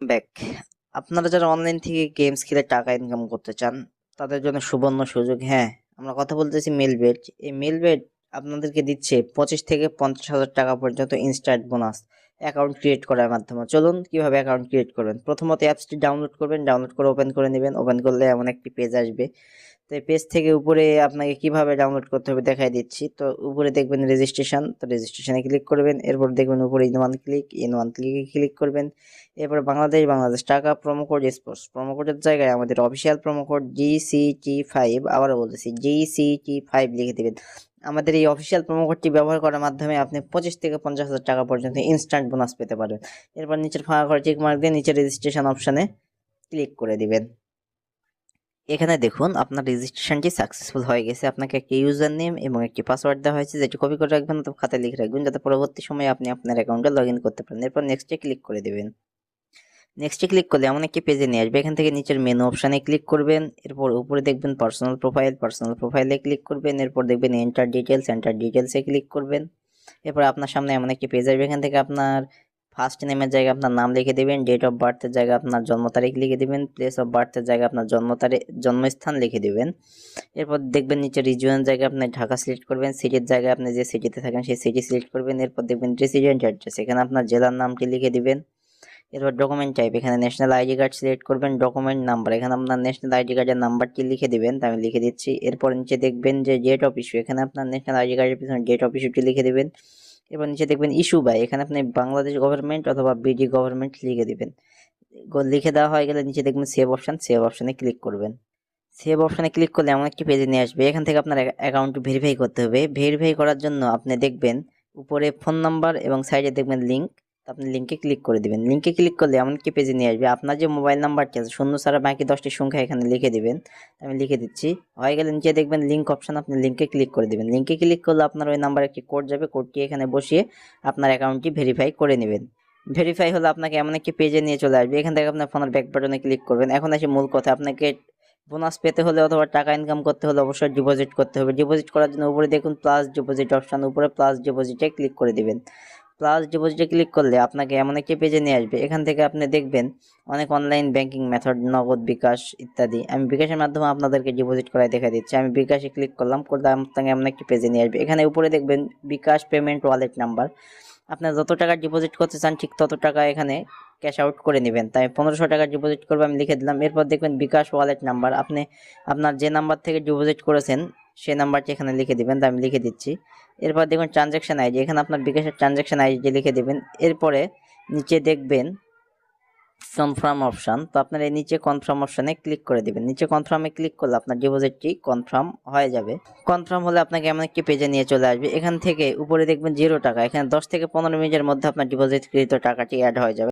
Back. আপনারা যারা online থেকে গেমস খেলে টাকা ইনকাম করতে চান তাদের জন্য সুবর্ণ সুযোগ। হ্যাঁ, আমরা কথা বলতেছি মেলবেট। এই মেলবেট আপনাদেরকে দিচ্ছে 25 থেকে 50,000 টাকা পর্যন্ত ইনস্ট্যান্ট বোনাস অ্যাকাউন্ট ক্রিয়েট করার মাধ্যমে। চলুন কিভাবে অ্যাকাউন্ট ক্রিয়েট করবেন। প্রথমত অ্যাপসটি ডাউনলোড করবেন, ডাউনলোড করে ওপেন করে নেবেন। ওপেন করলে এমন একটি পেজ আসবে। তো এই পেজ থেকে উপরে আপনাকে কিভাবে ডাউনলোড করতে হবে দেখাই দিচ্ছি। তো উপরে দেখবেন রেজিস্ট্রেশন, তো রেজিস্ট্রেশনে ক্লিক করবেন। এরপর দেখবেন উপরে ইন ওয়ান ক্লিকে ক্লিক করবেন। এরপর বাংলাদেশ টাকা প্রোমো কোড স্পোর্টস, প্রোমো কোডের জায়গায় আমাদের অফিসিয়াল প্রোমো কোড GCT5, আবারও বলতেছি GCT5 লিখে দিবেন। আমাদের এই অফিসিয়াল প্রোমো কোডটি ব্যবহার করার মাধ্যমে আপনি 25 থেকে 50,000 টাকা পর্যন্ত ইনস্ট্যান্ট বোনাস পেতে পারবেন। এরপর নিচের ফাঁকা ঘরে চেক মার্ক দিয়ে নিচে রেজিস্ট্রেশন অপশনে ক্লিক করে দিবেন। এখানে দেখুন আপনার রেজিস্ট্রেশনটি সাকসেসফুল হয়ে গেছে। আপনাকে একটি ইউজার নেম এবং একটি পাসওয়ার্ড দেওয়া হয়েছে, যেটি কপি করে রাখবেন অথবা খাতায় লিখে রাখবেন, যাতে পরবর্তী সময়ে আপনি আপনার অ্যাকাউন্টে লগ ইন করতে পারেন। এরপর নেক্সটে ক্লিক করে দেবেন। নেক্সটে ক্লিক করলে এমন একটি পেজে নিয়ে আসবে। এখান থেকে নিচের মেনু অপশানে ক্লিক করবেন। এরপর উপরে দেখবেন পার্সোনাল প্রোফাইলে ক্লিক করবেন। এরপর দেখবেন এন্টার ডিটেলসে ক্লিক করবেন। এরপর আপনার সামনে এমন একটি পেজ আসবে। এখান থেকে আপনার ফার্স্ট নেমের জায়গায় আপনার নাম লিখে দেবেন, ডেট অফ বার্থের জায়গায় আপনার জন্ম তারিখ লিখে দেবেন, প্লেস অফ বার্থের জায়গায় আপনার জন্মস্থান লিখে দেবেন। এরপর দেখবেন নিচে রিজিয়নের জায়গায় আপনি ঢাকা সিলেক্ট করবেন, সিটির জায়গায় আপনি যে সিটিতে থাকেন সেই সিটি সিলেক্ট করবেন। এরপর দেখবেন রেসিডেন্ট অ্যাড্রেস, এখানে আপনার জেলার নামটি লিখে দিবেন। এরপর ডকুমেন্ট টাইপ, এখানে ন্যাশনাল আইডি কার্ড সিলেক্ট করবেন। ডকুমেন্ট নাম্বার, এখানে আপনার ন্যাশনাল আইডি কার্ডের নাম্বারটি লিখে দিবেন। তো আমি লিখে দিচ্ছি। এরপর নিচে দেখবেন যে ডেট অফ ইস্যু, এখানে আপনার ন্যাশনাল আইডি কার্ডের পিছনে ডেট অফ ইস্যুটি লিখে দিবেন। এরপর নিচে দেখবেন ইস্যু বাই, এখানে আপনি বাংলাদেশ গভর্নমেন্ট অথবা বিডি গভর্নমেন্ট লিখে দিবেন। লিখে দেওয়া হয়ে গেলে নিচে দেখবেন সেভ অপশনে ক্লিক করবেন। সেভ অপশনে ক্লিক করলে এমন একটি পেজে নিয়ে আসবে। এখান থেকে আপনার অ্যাকাউন্ট ভেরিফাই করতে হবে। ভেরিফাই করার জন্য আপনি দেখবেন উপরে ফোন নাম্বার এবং সাইডে দেখবেন লিঙ্ক। আপনি লিঙ্কে ক্লিক করে দিবেন। লিঙ্কে ক্লিক করলে এমন একটি পেজে নিয়ে আসবে। আপনার যে মোবাইল নাম্বারটি আছে শূন্য ছাড়া বাকি 10টি সংখ্যা এখানে লিখে দিবেন। আমি লিখে দিচ্ছি। হয়ে গেলে নিচে দেখবেন লিঙ্ক অপশন, আপনি লিঙ্কে ক্লিক করে দিবেন। লিঙ্কে ক্লিক করলে আপনার ওই নাম্বারে একটি কোড যাবে। কোডটি এখানে বসিয়ে আপনার অ্যাকাউন্টটি ভেরিফাই করে নেবেন। ভেরিফাই হলে আপনাকে এমন একটি পেজে নিয়ে চলে আসবে। এখান থেকে আপনার ফোনের ব্যাক বাটনে ক্লিক করবেন। এখন আসে মূল কথা, আপনাকে বোনাস পেতে হলে অথবা টাকা ইনকাম করতে হলে অবশ্যই ডিপোজিট করতে হবে। ডিপোজিট করার জন্য উপরে দেখুন প্লাস ডিপোজিট অপশন, উপরে প্লাস ডিপোজিটে ক্লিক করে দিবেন। প্লাস ডিপোজিটে ক্লিক করলে আপনাকে এমন একটি পেজে নিয়ে আসবে। এখান থেকে আপনি দেখবেন অনেক অনলাইন ব্যাংকিং মেথড, নগদ, বিকাশ ইত্যাদি। আমি বিকাশের মাধ্যমে আপনাদেরকে ডিপোজিট করাই দেখা দিচ্ছি। আমি বিকাশে ক্লিক করলাম, করলে আপনাকে এমন একটি পেজে নিয়ে আসবে। এখানে উপরে দেখবেন বিকাশ পেমেন্ট ওয়ালেট নাম্বার, আপনার যত টাকা ডিপোজিট করতে চান ঠিক তত টাকা এখানে ক্যাশ আউট করে নেবেন। তাই 1500 টাকা ডিপোজিট করবো, আমি লিখে দিলাম। এরপর দেখবেন বিকাশ ওয়ালেট নাম্বার, আপনি আপনার যে নাম্বার থেকে ডিপোজিট করেছেন সেই নাম্বারটি এখানে লিখে দিবেন। তাই আমি লিখে দিচ্ছি। এরপর দেখবেন ট্রানজ্যাকশন আইডি, এখানে আপনার বিকাশের ট্রানজ্যাকশন আইডি লিখে দেবেন। এরপরে নিচে দেখবেন কনফার্ম অপশন, তো আপনার এই নিচে কনফার্ম অপশনে ক্লিক করে দিবেন। নিচে কনফার্মে ক্লিক করলে আপনার ডিপোজিটটি কনফার্ম হয়ে যাবে। কনফার্ম হলে আপনাকে এমন একটি পেজে নিয়ে চলে আসবে। এখান থেকে উপরে দেখবেন 0 টাকা, এখানে 10 থেকে 15 মিনিটের মধ্যে আপনার ডিপোজিটকৃত টাকাটি অ্যাড হয়ে যাবে।